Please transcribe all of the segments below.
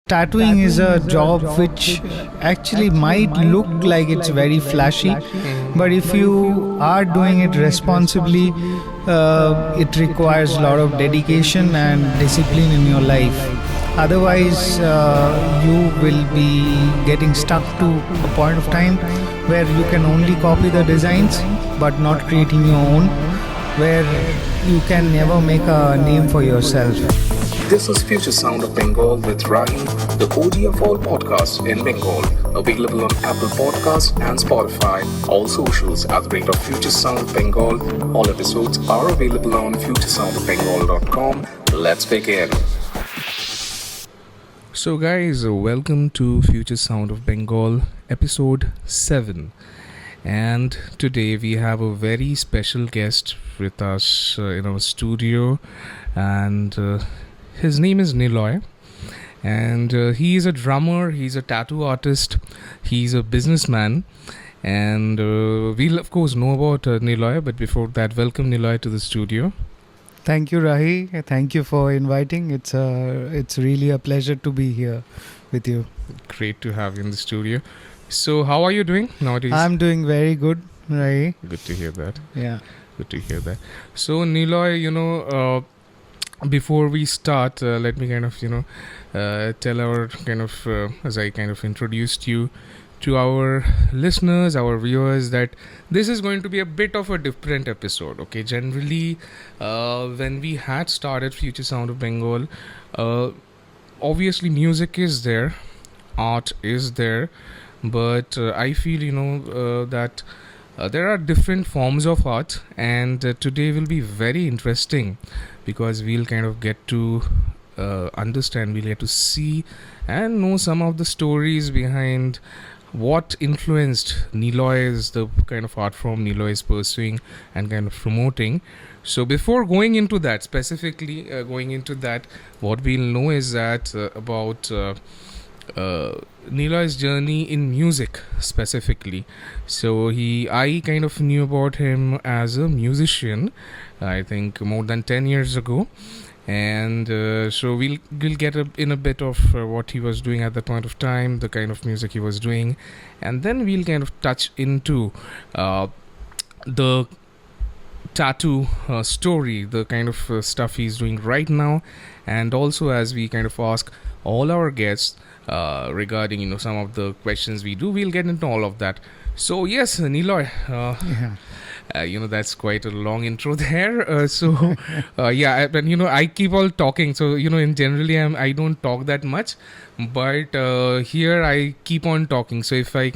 Tattooing is a job which actually might look like it's very flashy, but if you are doing it responsibly, it requires a lot of dedication and discipline in your life. Otherwise, you will be getting stuck to a point of time where you can only copy the designs but not creating your own, where you can never make a name for yourself. This is Future Sound of Bengal with Rahi, the OG of all podcasts in Bengal. Available on Apple Podcasts and Spotify. All socials at the rate of Future Sound of Bengal. All episodes are available on futuresoundofbengal.com. Let's begin. So guys, welcome to Future Sound of Bengal, episode 7. And today we have a very special guest with us in our studio, and his name is Niloy, and he is a drummer, he's a tattoo artist, he's a businessman, and we'll of course know about Niloy, but before that, welcome Niloy to the studio. Thank you, Rahi. Thank you for inviting. It's really a pleasure to be here with you. Great to have you in the studio. So how are you doing nowadays? I'm doing very good, Rahi. Good to hear that. Yeah. Good to hear that. So Niloy, before we start, let me tell our as I introduced you to our listeners, our viewers, that this is going to be a bit of a different episode. Okay, generally, when we had started Future Sound of Bengal, obviously music is there, art is there, but I feel that there are different forms of art, and today will be very interesting because we'll get to understand, we'll get to see and know some of the stories behind what influenced Niloy's, the kind of art form Niloy is pursuing and promoting. So before going into that, specifically what we'll know is that about Niloy's journey in music specifically. So I knew about him as a musician, I think more than 10 years ago, and so we'll get in a bit of what he was doing at that point of time, the kind of music he was doing, and then we'll touch into the tattoo story, the kind of stuff he's doing right now, and also as we ask all our guests regarding some of the questions we do, we'll get into all of that. So yes, Niloy, that's quite a long intro there. I keep on talking. So in generally I don't talk that much, but here I keep on talking. So if I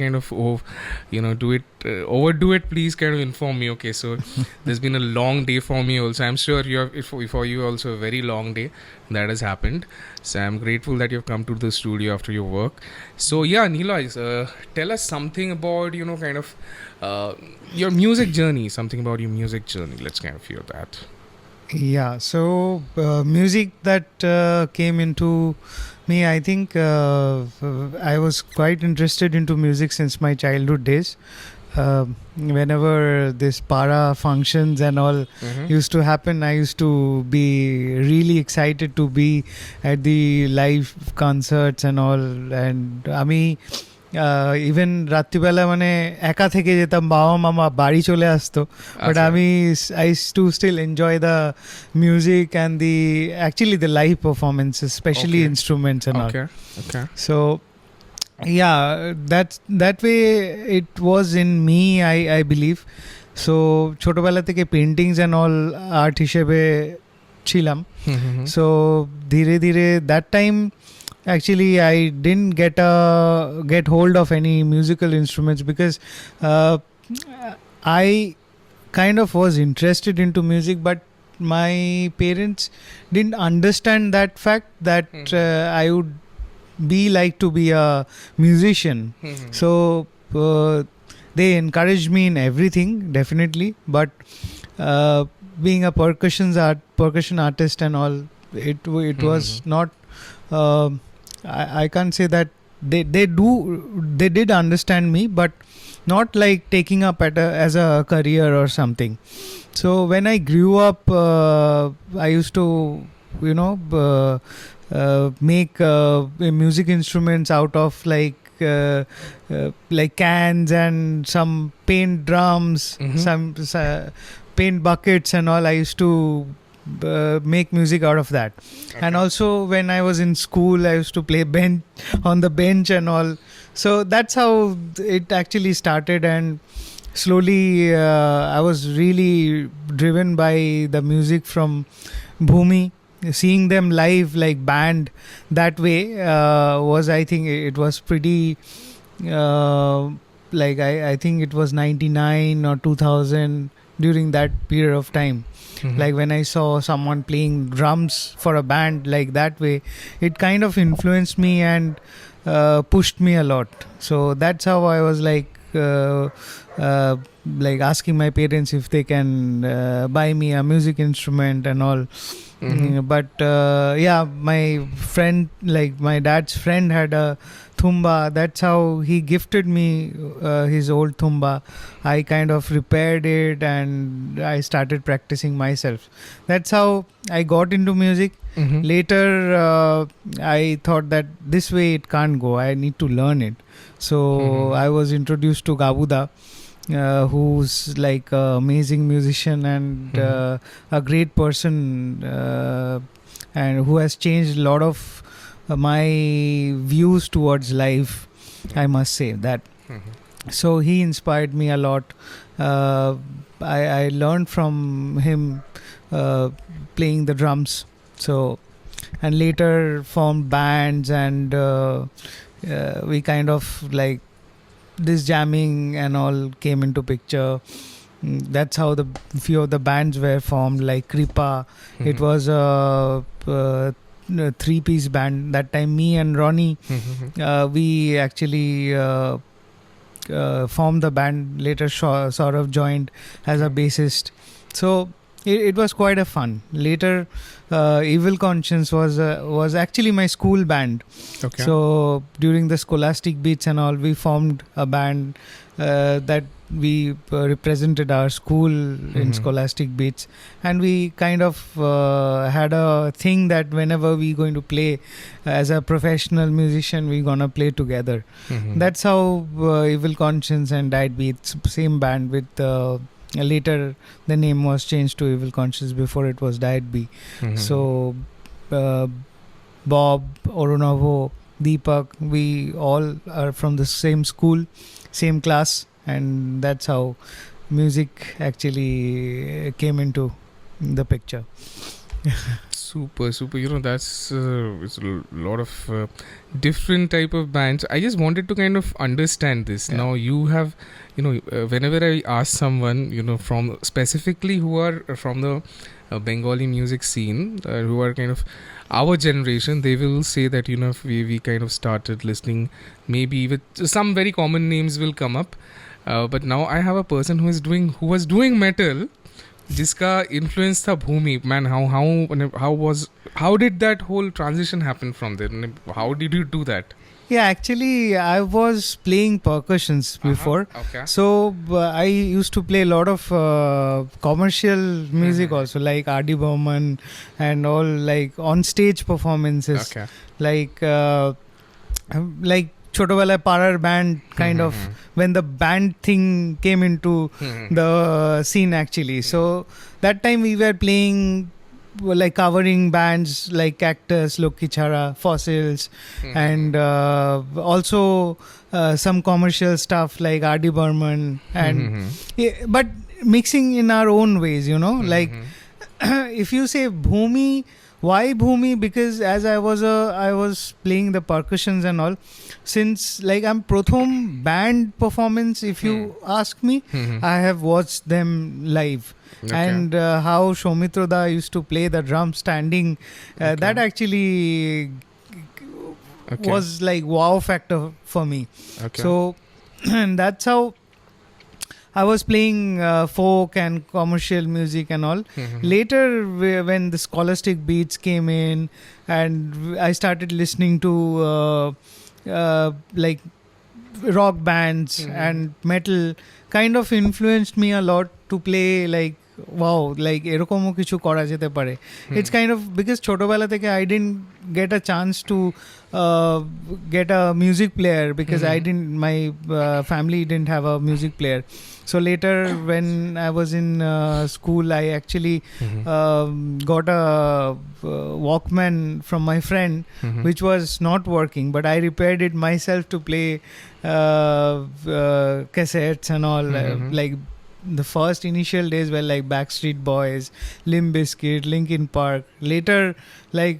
overdo it, please inform me. Okay, so there's been a long day for me also. I'm sure for you also a very long day that has happened. So I'm grateful that you've come to the studio after your work. So yeah, Niloy, tell us something about your music journey. Something about your music journey. Let's hear that. Yeah. So music that came into me, I think I was quite interested into music since my childhood days. Whenever this para functions and all used to happen, I used to be really excited to be at the live concerts and all. And আমি even রাত্রিবেলা একা থেকে যেতাম, বাবা মামা বাড়ি চলে আসতো, বাট আমি I used to still enjoy the music and the live performances, especially instruments and all. So yeah, that way it was in me, I believe. So ছোটবেলা থেকে পেন্টিংস and all art হিসেবে ছিলাম. So ধীরে ধীরে that time actually I didn't get hold of any musical instruments because I was interested into music, but my parents didn't understand that fact that I would to be a musician. So they encouraged me in everything, definitely, but being a percussion artist and all, it was not I can't say that they did understand me, but not like taking up as a career or something. So when I grew up, I used to make music instruments out of like cans and some paint drums, some paint buckets and all. I used to make music out of that. And also when I was in school, I used to play on the bench and all. So that's how it actually started, and slowly I was really driven by the music from Bhumi. Seeing them live, like band, that way was, I think it was pretty like I think it was 99 or 2000, during that period of time. Like when I saw someone playing drums for a band like that way, it kind of influenced me and pushed me a lot. So that's how I was like asking my parents if they can buy me a music instrument and all. But yeah, my friend, like my dad's friend, had a thumba. That's how he gifted me his old thumba. I kind of repaired it and I started practicing myself. That's how I got into music. Later I thought that this way it can't go, I need to learn it. So I was introduced to Gabuda, who's like an amazing musician and a great person, and who has changed a lot of my views towards life, I must say that. So he inspired me a lot. I learned from him playing the drums. So, and later formed bands, and we kind of like this jamming and all came into picture. That's how the few of the bands were formed, like Kripa. It was a 3-piece band that time. Me and Ronnie, we actually formed the band. Later Saurav joined as a bassist. So it was quite a fun. Later Evil Conscience was actually my school band. So during the Scholastic Beats and all, we formed a band that we represented our school in Scholastic Beats, and we kind of had a thing that whenever we going to play as a professional musician, we gonna play together. That's how Evil Conscience and Died Beats, same band with later the name was changed to Evil Conscience. Before it was Diet B. So Bob, Orunavo, Deepak, we all are from the same school, same class, and that's how music actually came into the picture. Super. That's it's a lot of different type of bands. I just wanted to kind of understand this. Now you have, whenever I ask someone, from specifically who are from the Bengali music scene, who are kind of our generation, they will say that we kind of started listening, maybe with some very common names will come up, but now I have a person who was doing metal, जिसका influence था Bhumi. Man, how did that whole transition happen from there? How did you do that? Yeah, actually, I was playing percussions before. So I used to play a lot of commercial music also, like R.D. Burman and all, like on stage performances, like Choto Wala Parar band kind of, when the band thing came into the scene actually. So that time we were playing like covering bands like Cactus, Lokichara, Fossils, and also some commercial stuff like R.D. Burman, and but mixing in our own ways, like if you say Bhumi, why Bhumi? Because as I was playing the percussions and all, since like I'm Prothom band performance, if you ask me, I have watched them live. And how Shaumitroda used to play the drum standing, that actually was like wow factor for me. So and that's how I was playing folk and commercial music and all. Later, when the Scholastic Beats came in, and I started listening to like rock bands and metal, kind of influenced me a lot to play like wow, like এরকমও কিছু করা যেতে পারে. It's kind of because ছোটবেলা থেকে I didn't get a chance to get a music player because my family didn't have a music player. So later when I was in school, I actually got a Walkman from my friend which was not working, but I repaired it myself to play cassettes and all. Like the first initial days were like Backstreet Boys, Limp Bizkit, Linkin Park. Later, like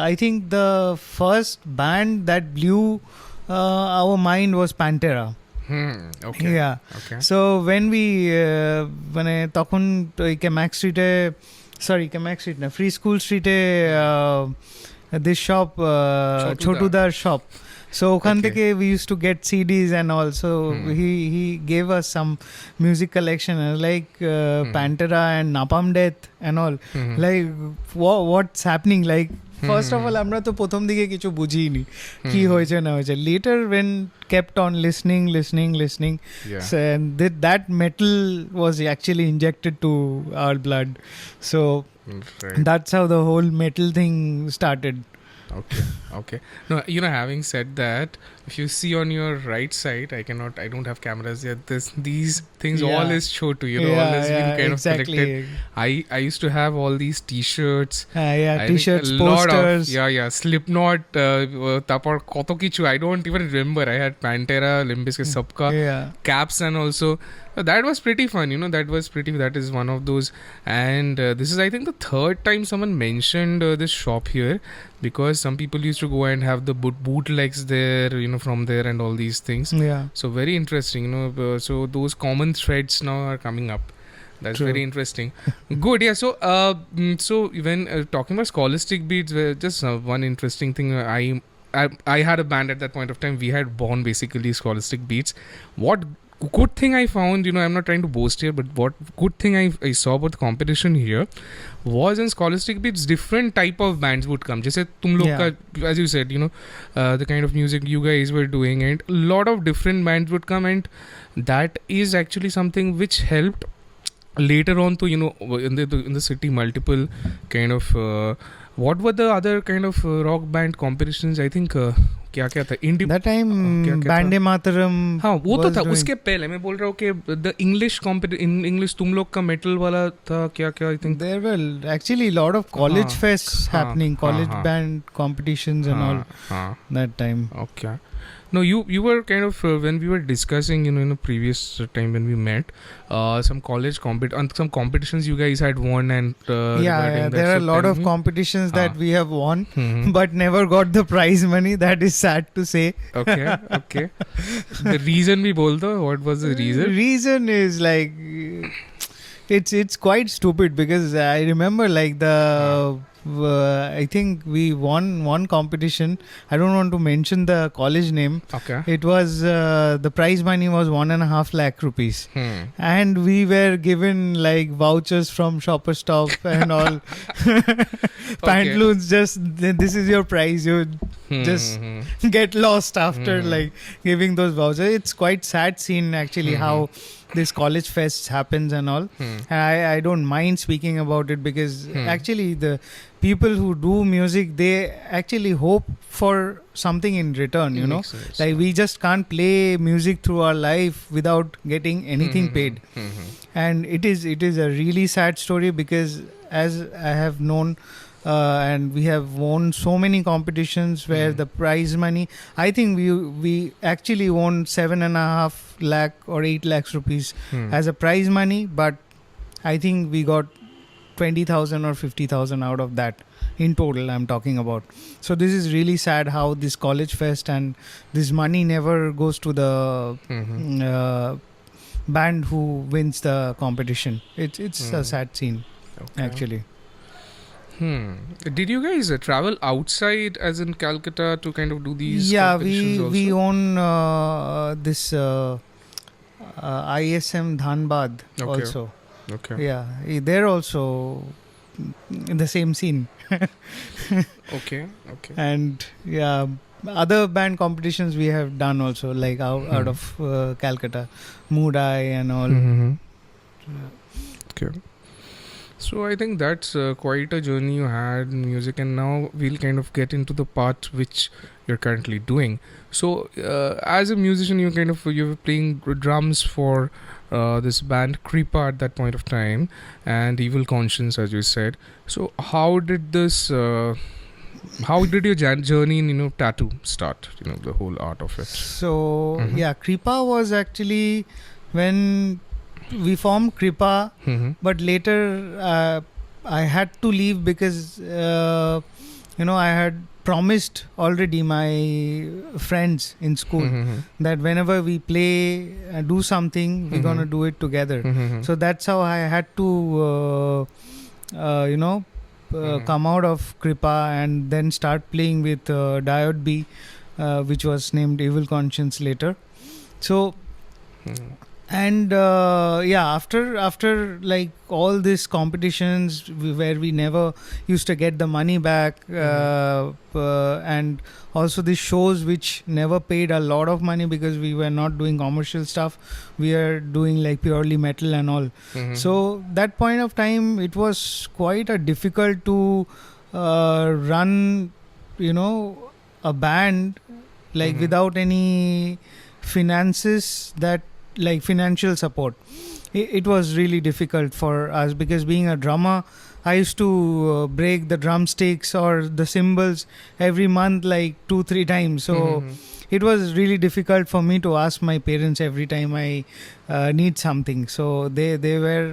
I think the first band that blew our mind was Pantera. Okay. Yeah. Okay. So when we মানে তখন ওই কেম্যাক street না, free school স্ট্রিটে this shop ছোটুদার shop. So ওখান থেকে we used to get CDs and all. So he gave us some music collection like Pantera and Napalm Death and all. Like what's happening? Like first of all আমরা তো প্রথম দিকে কিছু বুঝিনি কি হয়েছে না হয়েছে. Later when kept on listening, so, and that metal was actually injected to our blood. So that's how the whole metal thing started. Okay. No, having said that, if you see on your right side, I don't have cameras yet. These things all is show to all has been kind exactly. of collected. I used to have all these t-shirts. T-shirts, posters. Slipknot, tapor koto kichu. I don't even remember. I had Pantera, Limp Bizkit, sabka, caps, and also that was pretty fun. That is one of those. And this is, I think, the third time someone mentioned this shop here, because some people used to go and have the bootlegs there, from there and all these things. So very interesting. So those common threads now are coming up. That's True. very interesting. Good. Yeah. So when talking about scholastic beats, just one interesting thing. I had a band at that point of time. We had born basically scholastic beats. What good thing I found, I'm not trying to boast here, but what good thing I saw about the competition here was in scholastic beats, different type of bands would come. Just tum log ka, as you said, the kind of music you guys were doing, and a lot of different bands would come, and that is actually something which helped later on to in the city multiple kind of what were the other kind of rock band competitions? I think क्या था इंडी that time Bande Mataram. हाँ वो तो था उसके पहले. मैं बोल रहा हूँ कि the English English तुम लोग का metal वाला था क्या I think there were actually a lot of college fests happening, college band competitions and all that time. Okay. No, you were kind of when we were discussing, in the previous time when we met, some college some competitions you guys had won, and there are a lot of competitions that we have won, but never got the prize money. That is sad to say. Okay. The reason we boldo, what was the reason? The reason is like it's quite stupid, because I remember like I think we won one competition. I don't want to mention the college name. Okay. It was the prize money was 1.5 lakh rupees, and we were given like vouchers from Shoppers Stop and all. Pantaloons. Just this is your prize. You just get lost after like giving those vouchers. It's quite sad scene actually how this college fests happens and all. I don't mind speaking about it, because actually the people who do music, they actually hope for something in return, like we just can't play music through our life without getting anything paid. And it is a really sad story, because as I have known and we have won so many competitions where the prize money, I think we actually won 7.5 lakh or 8 lakhs rupees as a prize money, but I think we got 20,000 or 50,000 out of that in total I'm talking about. So this is really sad how this college fest and this money never goes to the band who wins the competition. It's a sad scene actually. Did you guys travel outside, as in Calcutta, to kind of do these competitions also? We own this ISM Dhanbad also. Okay. Yeah, they're also in the same scene. Okay. And other band competitions we have done also, like out of Calcutta, Mood Eye and all. Okay. So I think that's quite a journey you had in music, and now we'll kind of get into the part which you're currently doing. So as a musician, you were playing drums for this band Kripa at that point of time, and Evil Conscience, as you said. So how did this? How did your journey in tattoo start? The whole art of it. So Mhm. yeah, Kripa was actually when we formed Kripa, Mm-hmm. but later I had to leave because I had promised already my friends in school Mm-hmm. that whenever we play do something, we're Mhm. gonna do it together. Mm-hmm. So that's how I had to Mhm. come out of Kripa and then start playing with Diode B, which was named Evil Conscience later. So Mhm. and after like all these competitions where we never used to get the money back, and also these shows which never paid a lot of money because we were not doing commercial stuff, we are doing like purely metal and all. Mhm. So that point of time it was quite a difficult to run a band like Mhm. without any finances, that like financial support. It was really difficult for us because being a drummer, I used to break the drumsticks or the cymbals every month like 2-3 times. So Mhm. it was really difficult for me to ask my parents every time I need something. So they were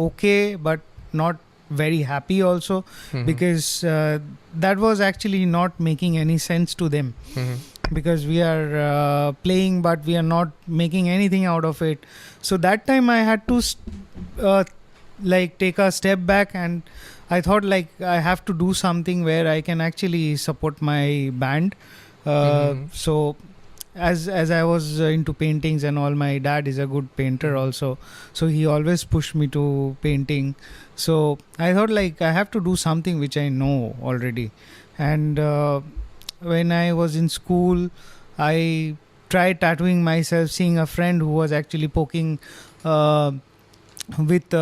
okay but not very happy also, Mhm. because that was actually not making any sense to them, Mhm. because we are playing but we are not making anything out of it. So that time I had to like take a step back, and I thought like I have to do something where I can actually support my band. Mhm. So as I was into paintings and all, my dad is a good painter also, so he always pushed me to painting. So I thought like I have to do something which I know already. And when I was in school, I tried tattooing myself, seeing a friend who was actually poking uh, with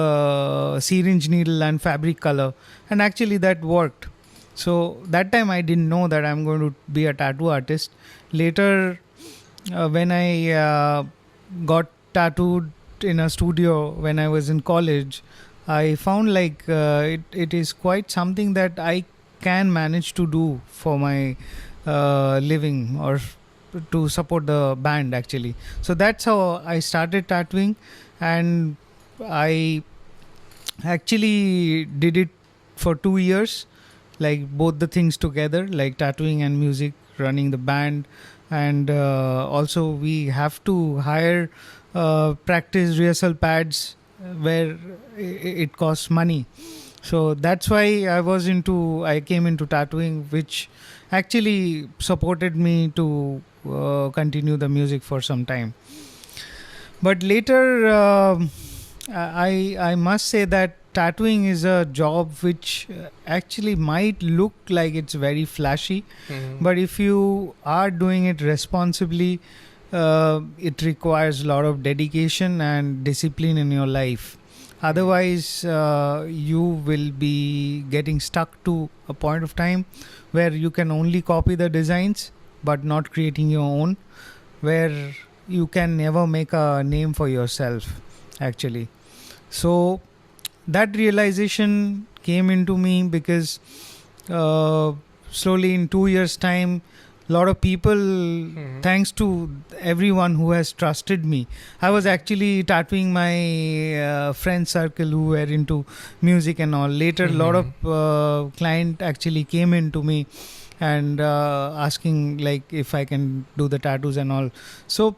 syringe needle and fabric color, and actually that worked. So that time I didn't know that I'm going to be a tattoo artist. Later, when I got tattooed in a studio when I was in college, I found like it is quite something that I can manage to do for my living, or to support the band actually. So that's how I started tattooing, and I actually did it for 2 years, like both the things together, like tattooing and music, running the band. And also we have to hire practice rehearsal pads where it costs money. So that's why I came into tattooing, which actually supported me to continue the music for some time. But later, I must say that tattooing is a job which actually might look like it's very flashy, Mhm. but if you are doing it responsibly, it requires a lot of dedication and discipline in your life. Otherwise, you will be getting stuck to a point of time where you can only copy the designs but not creating your own, where you can never make a name for yourself actually. So that realization came into me because uh, slowly in 2 years time, a lot of people, thanks to everyone who has trusted me. I was actually tattooing my friend circle who were into music and all. Later a lot of client actually came into me and asking like if I can do the tattoos and all. So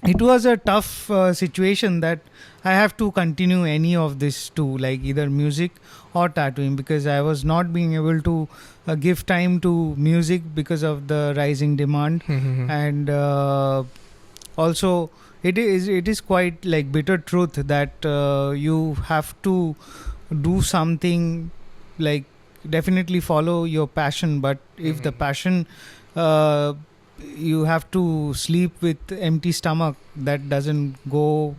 it was a tough situation that I have to continue any of this too, like either music or tattooing, because I was not being able to give time to music because of the rising demand. Mhm. And also it is quite like bitter truth that you have to do something, like definitely follow your passion, but if the passion uh, you have to sleep with empty stomach, that doesn't go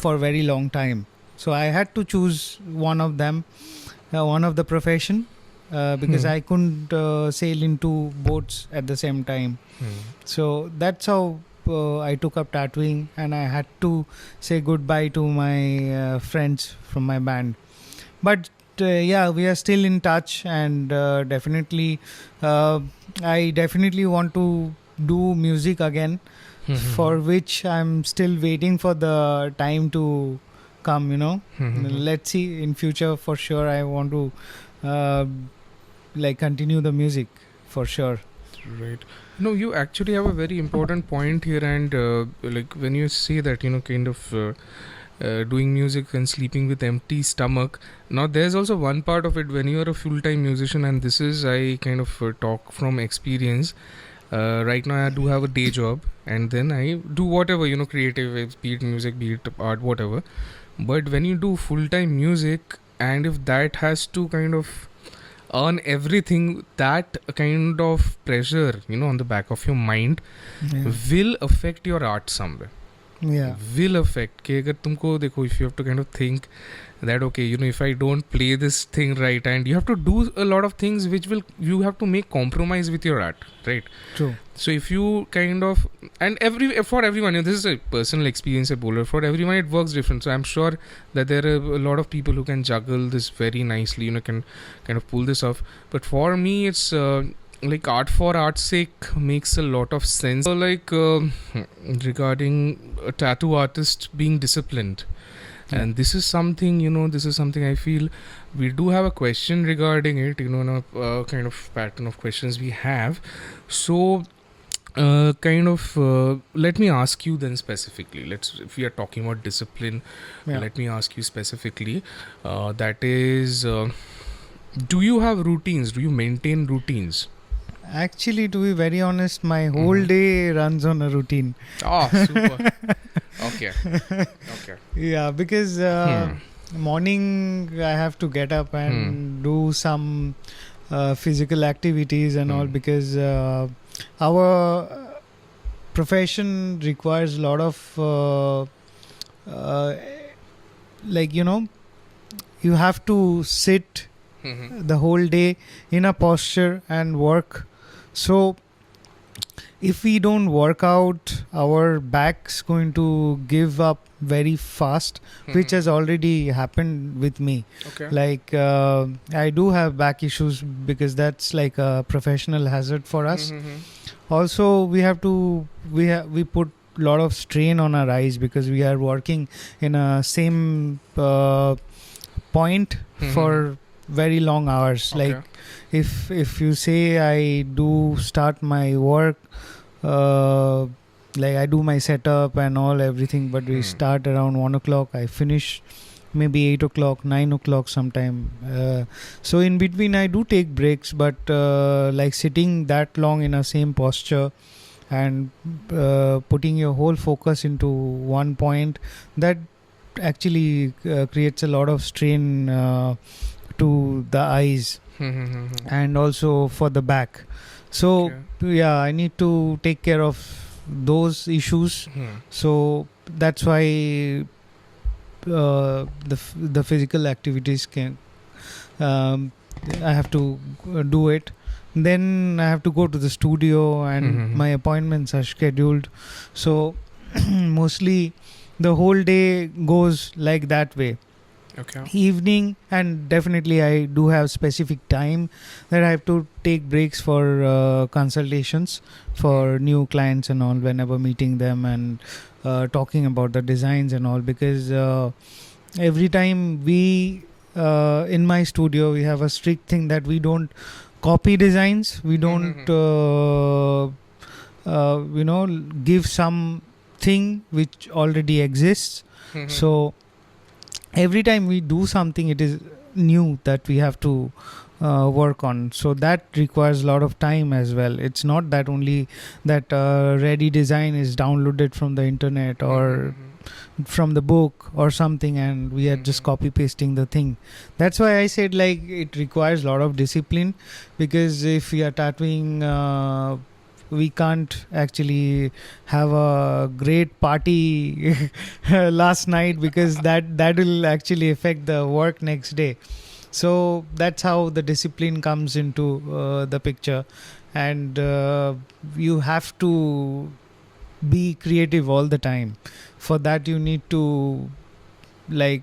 for a very long time. So I had to choose one of them, one of the profession, because I couldn't sail into boats at the same time. So that's how I took up tattooing, and I had to say goodbye to my friends from my band. But yeah, we are still in touch, and definitely, I definitely want to do music again, for which I'm still waiting for the time to come. Let's see in future. For sure, I want to continue the music for sure. Right. No, you actually have a very important point here, and when you say that, kind of doing music and sleeping with empty stomach. Now, there's also one part of it when you are a full-time musician, and this is, I kind of talk from experience. Right now, I do have a day job, and then I do whatever, creative, be it music, be it art, whatever. But when you do full-time music, and if that has to kind of earn everything, that kind of pressure, on the back of your mind will affect your art somewhere. Will affect कि अगर तुमको देखो, if you have to kind of think that okay, if I don't play this thing right, and you have to do a lot of things which you have to make compromise with your art, right? True. So if you kind of, and for everyone, this is a personal experience, a bowler, for everyone it works different. So I'm sure that there are a lot of people who can juggle this very nicely, can kind of pull this off. But for me, it's art for art's sake makes a lot of sense. So regarding a tattoo artist being disciplined, and this is something I feel we do have a question regarding it, kind of pattern of questions we have. So let me ask you then specifically, if we are talking about discipline, let me ask you specifically, that is, do you have routines? Do you maintain routines? Actually, to be very honest, my whole day runs on a routine. Oh, super. Okay. Yeah, because morning I have to get up and do some physical activities and all, because our profession requires a lot of you have to sit the whole day in a posture and work. So if we don't work out, our back's going to give up very fast, which has already happened with me. Okay. I do have back issues, because that's like a professional hazard for us. Also, we put a lot of strain on our eyes, because we are working in a same point for very long hours. Okay. Like if you say I do start my work, I do my setup and all everything, but we start around 1 o'clock, I finish maybe 8 o'clock, 9 o'clock sometime. So in between I do take breaks, but sitting that long in a same posture and putting your whole focus into one point, that actually creates a lot of strain to the eyes and also for the back. So I need to take care of those issues. So that's why the physical activities I have to do it. Then I have to go to the studio, and my appointments are scheduled. So mostly the whole day goes like that way. Okay. Evening, and definitely I do have specific time that I have to take breaks for consultations for new clients and all, whenever meeting them and talking about the designs and all, because every time we in my studio we have a strict thing that we don't copy designs, we don't give something which already exists. So every time we do something, it is new that we have to work on. So that requires a lot of time as well. It's not that only that ready design is downloaded from the internet or from the book or something, and we are just copy pasting the thing. That's why I said it requires a lot of discipline, because if we are tattooing we can't actually have a great party last night, because that will actually affect the work next day. So that's how the discipline comes into the picture. And you have to be creative all the time. For that you need to, like,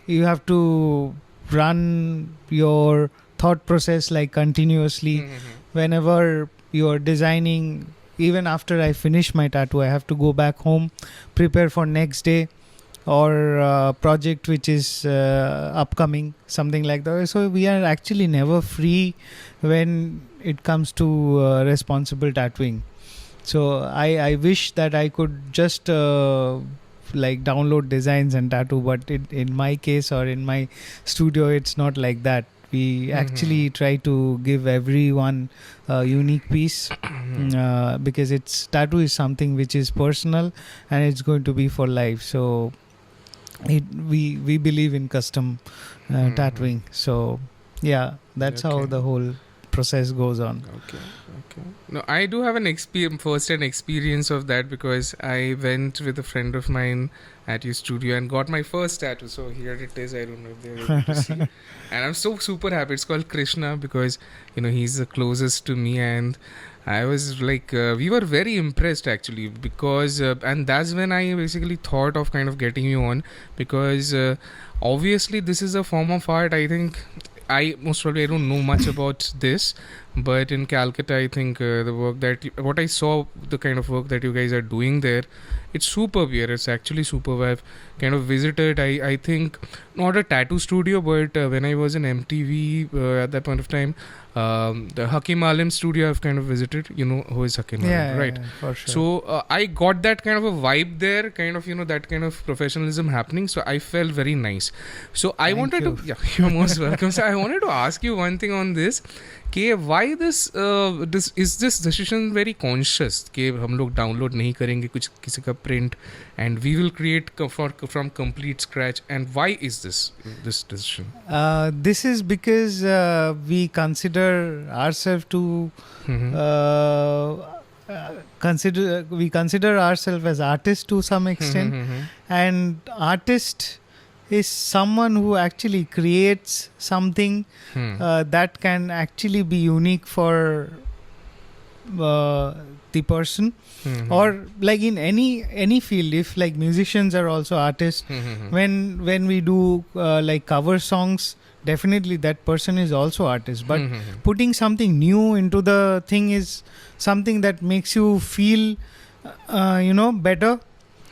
you have to run your thought process like continuously. Whenever you're designing, even after I finish my tattoo, I have to go back home, prepare for next day, or project which is upcoming, something like that. So we are actually never free when it comes to responsible tattooing. So I wish that I could just like download designs and tattoo, but in my case or in my studio, it's not like that. We actually try to give everyone a unique piece, because it's tattoo is something which is personal and it's going to be for life. So we believe in custom tattooing. So yeah, that's how the whole process goes on. Okay. No, I do have an first-hand experience of that, because I went with a friend of mine at your studio and got my first tattoo. So here it is. I don't know if they're able to see. And I'm so super happy. It's called Krishna, because he's the closest to me, and I was like, we were very impressed actually, because and that's when I basically thought of kind of getting you on, because obviously this is a form of art. I think I don't know much about this, but in Calcutta, I think the work what I saw, the kind of work that you guys are doing there, it's superb here. It's actually superb. I've kind of visited, I think, not a tattoo studio, but when I was in MTV at that point of time, the Hakim Alim studio I've kind of visited. You know who is Hakim Alim, right? Yeah, for sure. So I got that kind of a vibe there, kind of, that kind of professionalism happening. So I felt very nice. So I wanted to, yeah, you're most welcome. So I wanted to ask you one thing on this. Why this is this decision very conscious कि हम लोग download नहीं करेंगे कुछ किसी का print and we will create from complete scratch, and why is this decision? This is because we consider ourselves to consider ourselves as artists to some extent, and artist is someone who actually creates something that can actually be unique for the person, or like in any field. If like musicians are also artists, when we do like cover songs, definitely that person is also artist, but putting something new into the thing is something that makes you feel better,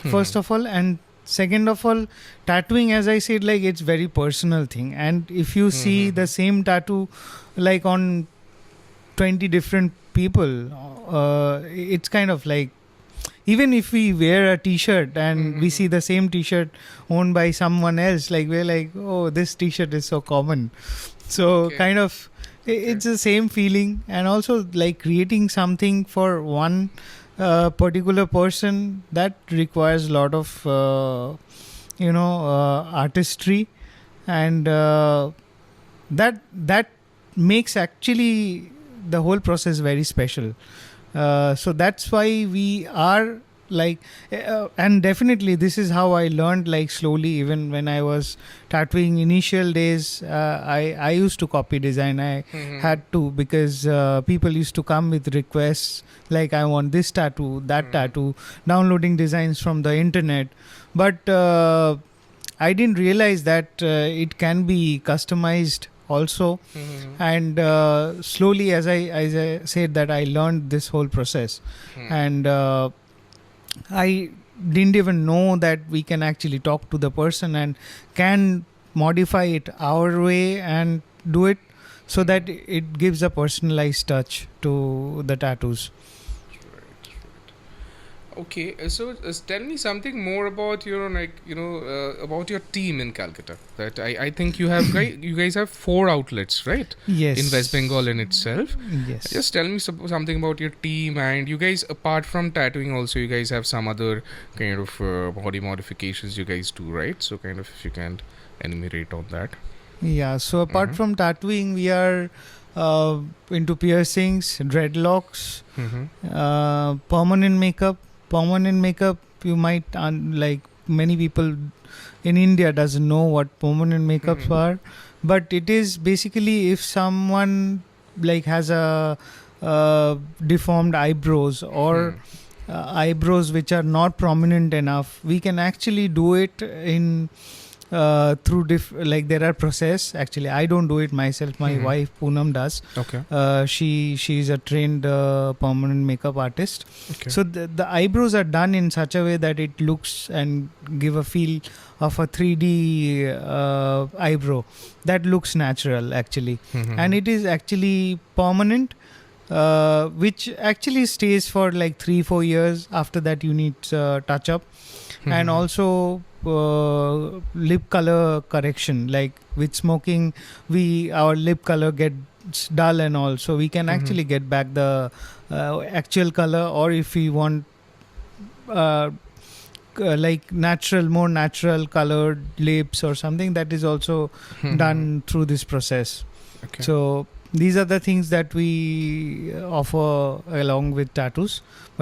first of all. And second of all, tattooing, as I said, like it's very personal thing, and if you see the same tattoo like on 20 different people, it's kind of like, even if we wear a t-shirt and we see the same t-shirt owned by someone else, like we're like, oh, this t-shirt is so common. So kind of it's the same feeling. And also like creating something for one particular person, that requires a lot of artistry, and that makes actually the whole process very special. So that's why we are like, and definitely this is how I learned, like slowly. Even when I was tattooing initial days, I used to copy design. I had to, because people used to come with requests like, I want this tattoo, that tattoo, downloading designs from the internet. But I didn't realize that it can be customized also. And slowly, as I said, that I learned this whole process. And I didn't even know that we can actually talk to the person and can modify it our way and do it so that it gives a personalized touch to the tattoos. Okay, so tell me something more about about your team in Calcutta. That I think you guys have 4 outlets, right? Yes. In West Bengal in itself. Yes. Just tell me something about your team, and you guys, apart from tattooing, also you guys have some other kind of body modifications you guys do, right? So kind of if you can enumerate on that. Yeah. So apart from tattooing, we are into piercings, dreadlocks, Mm-hmm. permanent makeup. Permanent makeup, you might like many people in India doesn't know what permanent makeups Mhm. are, but it is basically if someone like has a deformed eyebrows or eyebrows which are not prominent enough, we can actually do it in through like there are process. Actually, I don't do it myself. My Mhm. wife Poonam does. Okay. She's a trained permanent makeup artist. Okay. So the eyebrows are done in such a way that it looks and give a feel of a 3D eyebrow that looks natural actually, Mhm. and it is actually permanent. Which actually stays for like 3-4 years. After that, you need touch up, and Mhm. also lip color correction. Like with smoking, our lip color gets dull and all, so we can Mhm. actually get back the actual color, or if we want like more natural colored lips or something, that is also Mhm. done through this process. Okay. So these are the things that we offer along with tattoos.